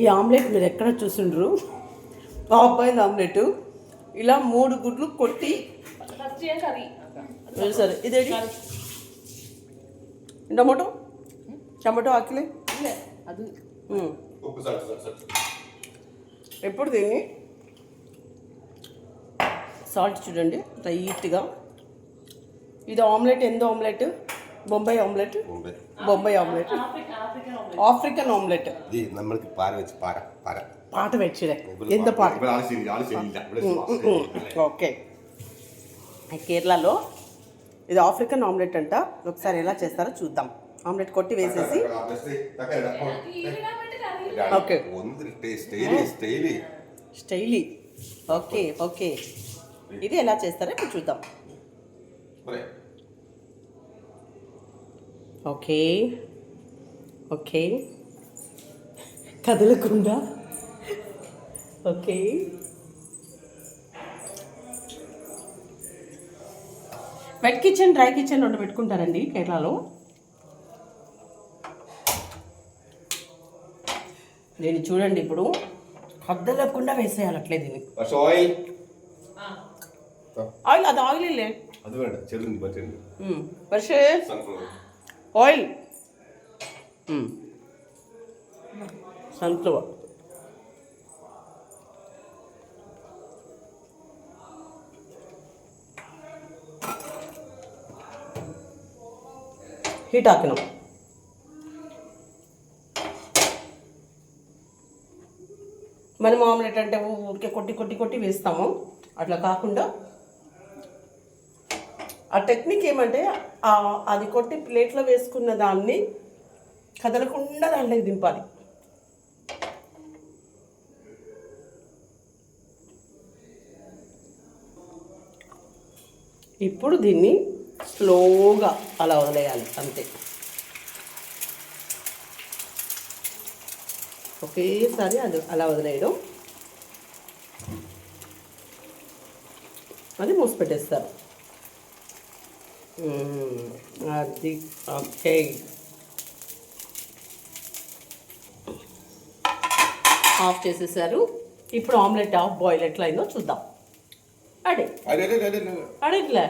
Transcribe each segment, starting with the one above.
ఈ ఆమ్లెట్ మీరు ఎక్కడ చూసిండ్రు? హాఫ్ బాయిల్ ఆమ్లెట్ ఇలా 3 గుడ్లు కొట్టి సరే. ఇదేంటి టమాటో టమాటో ఆకిలే అది ఎప్పుడు దీన్ని సాల్ట్ చూడండి లైట్గా. ఇది ఆమ్లెట్ ఎందు omelette? Bombay omelette. Bombay omelette African omelette. పాట వెచ్చిడే ఎంత పాట. ఓకే, కేరళలో ఇది ఆఫ్రికన్ ఆమ్లెట్ అంట. ఒకసారి ఎలా చేస్తారో చూద్దాం. ఆమ్లెట్ కొట్టి వేసేసి ఓకే స్టైలీ. ఓకే ఓకే, ఇది ఎలా చేస్తారో ఇప్పుడు చూద్దాం. ఓకే ఓకే, కదలకుండా. Okay, wet kitchen dry kitchen రెండు పెట్టుకుంటారండి కేరళలో. దీన్ని చూడండి, ఇప్పుడు కదలకుండా వేసేయాలి అట్లే దీన్ని. ఆయిల్ అది ఆయిల్ ఆయిల్ సన్ఫ్లవర్. హీట్ ఆకినాం. మనం ఆమ్లెట్ అంటే ఊరికే కొట్టి కొట్టి కొట్టి వేస్తాము, అట్లా కాకుండా ఆ టెక్నిక్ ఏమంటే అది కొట్టి ప్లేట్లో వేసుకున్న దాన్ని కదలకుండా దాంట్లోకి దింపాలి. ఇప్పుడు దీన్ని స్లోగా అలా వదిలేయాలి అంతే. ఒకేసారి అది అలా వదిలేయడం, అది మూసి పెట్టేస్తారు. అది ఓకే. ఆఫ్ చేసేసారు. ఇప్పుడు ఆమ్లెట్ హాఫ్ బాయిల్ ఎట్లా అయిందో చూద్దాం. అడిగిలే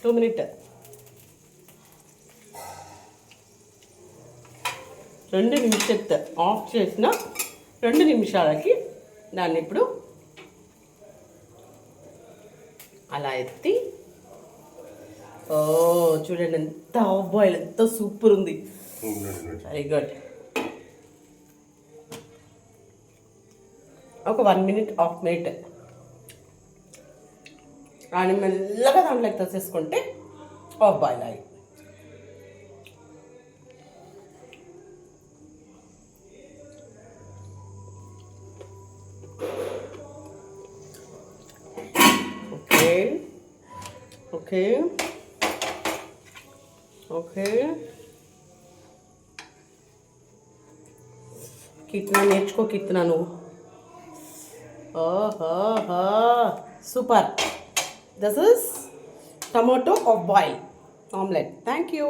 2 మినిట్ 2 నిమిషాలు ఆఫ్ చేసిన 2 నిమిషాలకి దాన్ని ఇప్పుడు అలా ఎత్తి, ఓ చూడండి ఎంత హాఫ్ బాయిల్, ఎంత సూపర్ ఉంది. Very good. ఒక 1 మినిట్ హాఫ్ మినిట్ దాన్ని మెల్లగా దాంట్లోకి తోసేసుకుంటే హాఫ్ బాయిల్ అయ్యి. ఓకే ఓకే ఓకే, కిట్నా నేర్చుకో, కిట్నా నువ్వు. Super. This is tomato or boil omelette. Thank you.